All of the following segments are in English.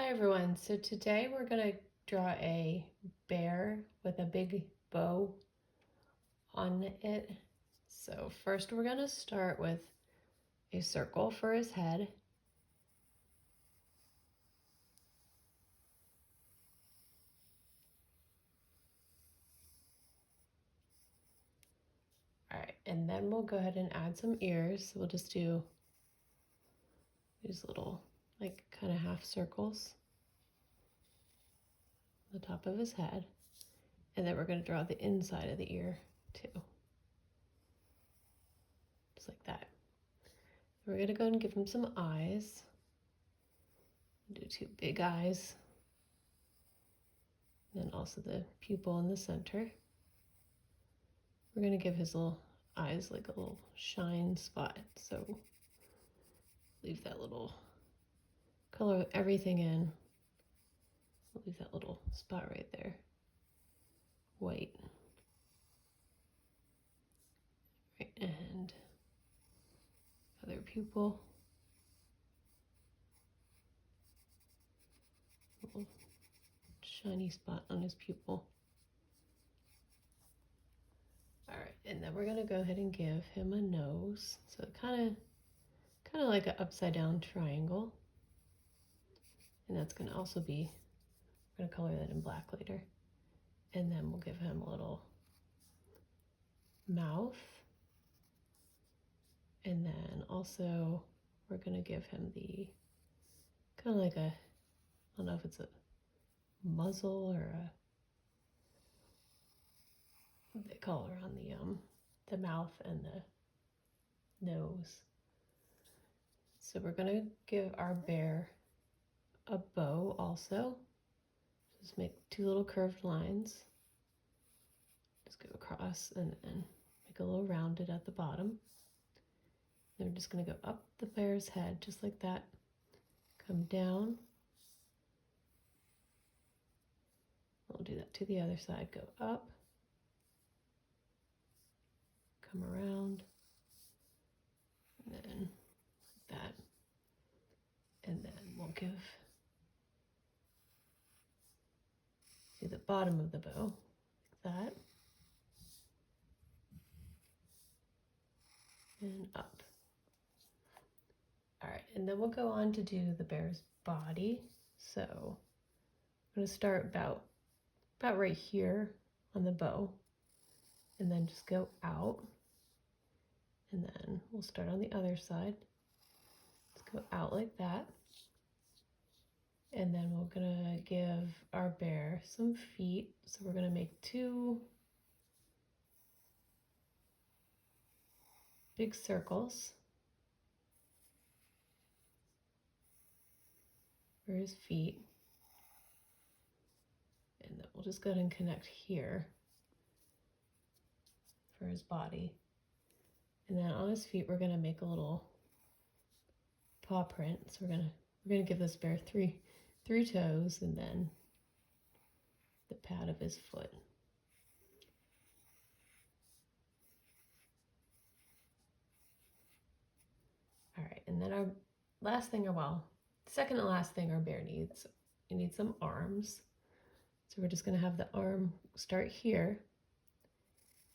Hi everyone, so today we're going to draw a bear with a big bow on it. So first we're going to start with a circle for his head. Alright, and then we'll go ahead and add some ears. So we'll just do these little like kind of half circles on the top of his head. And then we're going to draw the inside of the ear too. Just like that. We're going to go and give him some eyes. Do two big eyes. And then also the pupil in the center. We're going to give his little eyes like a little shine spot. So leave that little, color everything in. Leave that little spot right there. White. Right, and other pupil. Little shiny spot on his pupil. Alright, and then we're going to go ahead and give him a nose. So kind of like an upside down triangle. And that's going to also be, we're going to color that in black later. And then we'll give him a little mouth. And then also we're going to give him the kind of like a, I don't know if it's a muzzle or a, they call around the mouth and the nose. So we're going to give our bear a bow also. Just make two little curved lines. Just go across and then make a little rounded at the bottom. Then we're just going to go up the bear's head just like that. Come down. We'll do that to the other side. Go up. Come around. And then like that. And then we'll give the bottom of the bow like that. And up. All right, and then we'll go on to do the bear's body. So I'm going to start about right here on the bow and then just go out. And then we'll start on the other side. Let's go out like that. And then we're gonna give our bear some feet. So we're gonna make two big circles for his feet. And then we'll just go ahead and connect here for his body. And then on his feet, we're gonna make a little paw print. So we're gonna give this bear three toes and then the pad of his foot. All right, and then our last thing, second to last thing our bear needs, it needs some arms. So we're just gonna have the arm start here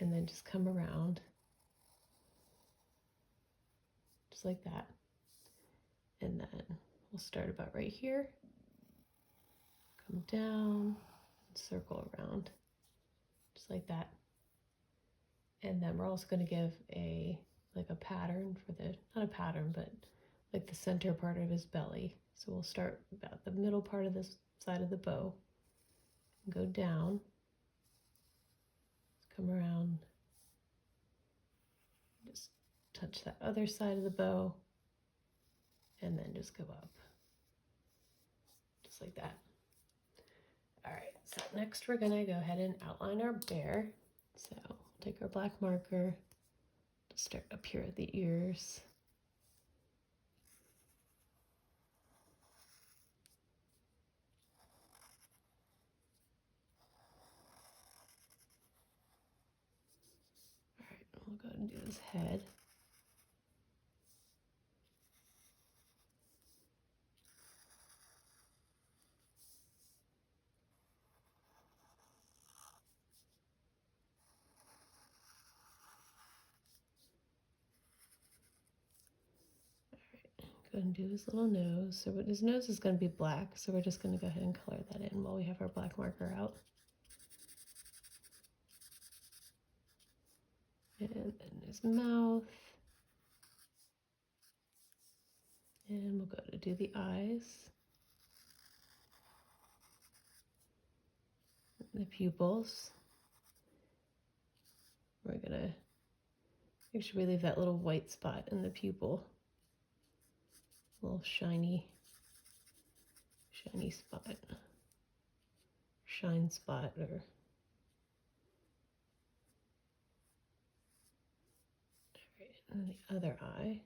and then just come around just like that. And then we'll start about right here, come down, and circle around just like that. And then we're also going to give a pattern for the, not a pattern, but like the center part of his belly. So we'll start about the middle part of this side of the bow and go down, come around, just touch that other side of the bow, and then just go up just like that. All right, so next we're gonna go ahead and outline our bear. So we'll take our black marker, just start up here at the ears. All right, we'll go ahead and do his head. and do his little nose. So his nose is going to be black, so we're just going to go ahead and color that in while we have our black marker out. And then his mouth. And we'll go to do the eyes. The pupils. We're going to make sure we leave that little white spot in the pupil. Little shiny spot. Shine spot or and the other eye.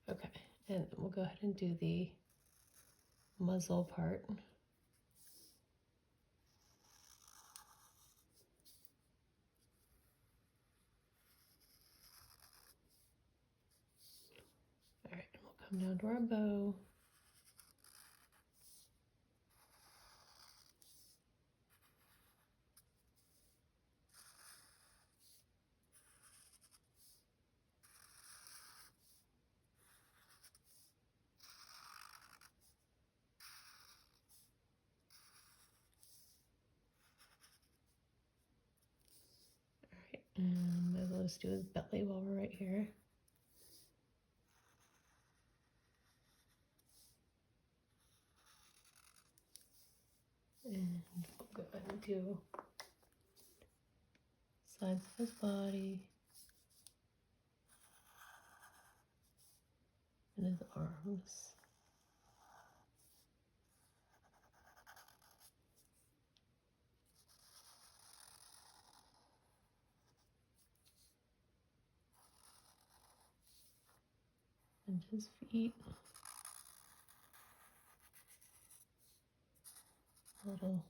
Okay, and we'll go ahead and do the muzzle part. All right, and we'll come down to our bow. All right, and might as well just do his belly while we're right here. And we'll go ahead and do sides of his body and his arms. And his feet. Little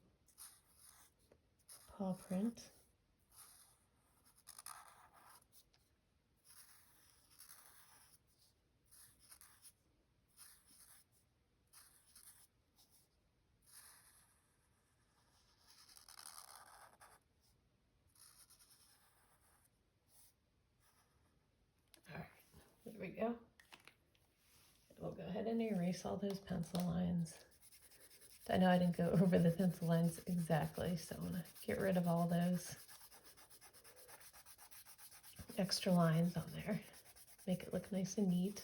paw print. All right, there we go. We'll go ahead and erase all those pencil lines. I know I didn't go over the pencil lines exactly, so I'm going to get rid of all those extra lines on there. Make it look nice and neat.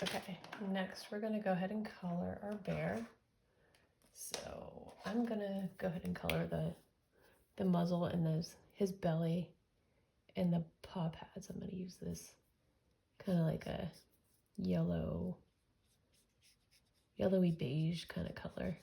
Okay, next we're going to go ahead and color our bear. So I'm going to go ahead and color the muzzle and his belly and the paw pads. I'm going to use this kind of like a yellowy beige kind of color.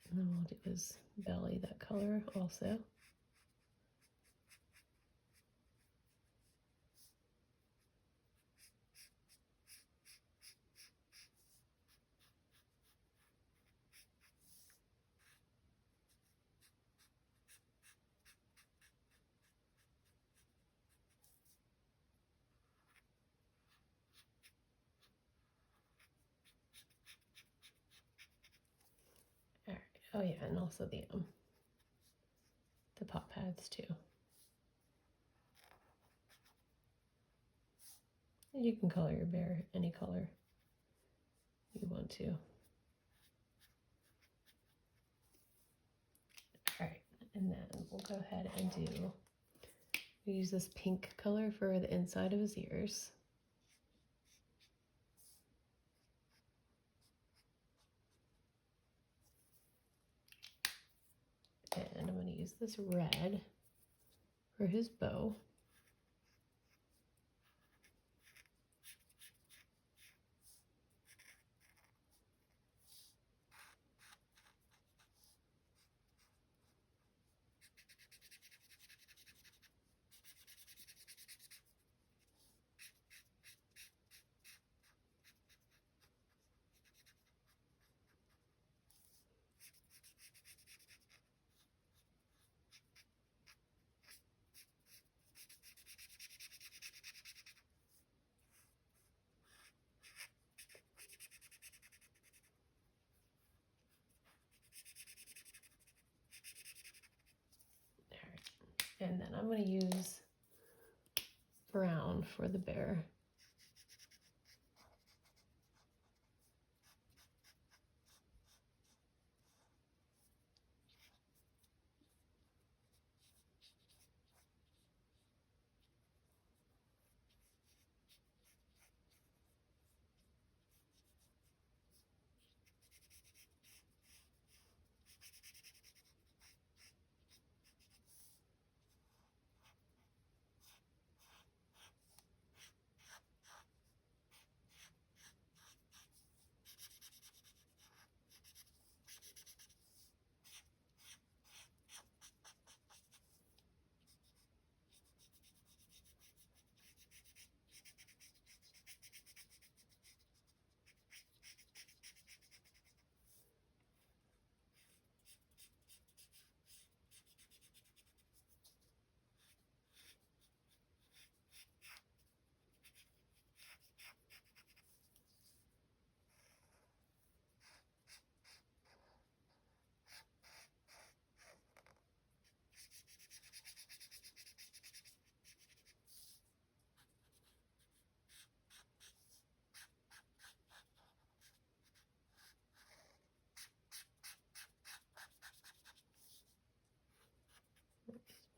And then we'll do his belly that color also. All right. Oh yeah, and also the paw pads too. You can color your bear any color you want to. All right, and then we'll go ahead and use this pink color for the inside of his ears. use this red for his bow. And then I'm going to use brown for the bear.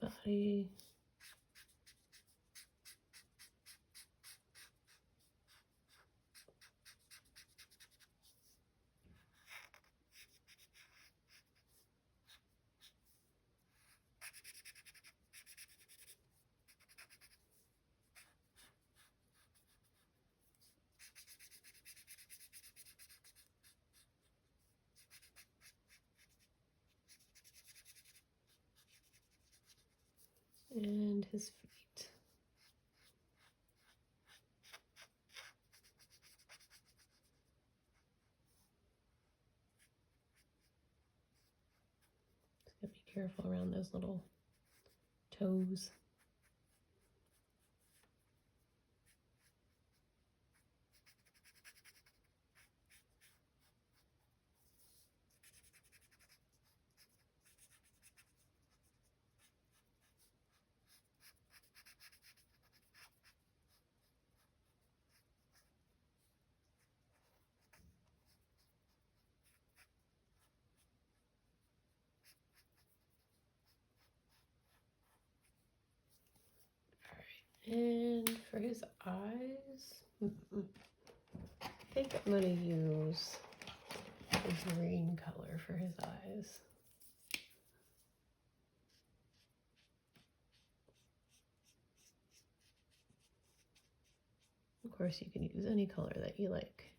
Body. And his feet. Just gotta be careful around those little toes. And for his eyes, I think I'm going to use a green color for his eyes. Of course, you can use any color that you like.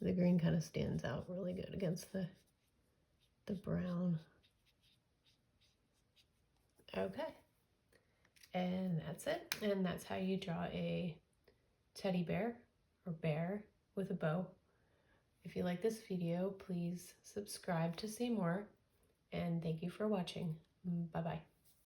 The green kind of stands out really good against the brown. Okay. And that's it. And that's how you draw a teddy bear or bear with a bow. If you like this video, please subscribe to see more. And thank you for watching. Bye-bye.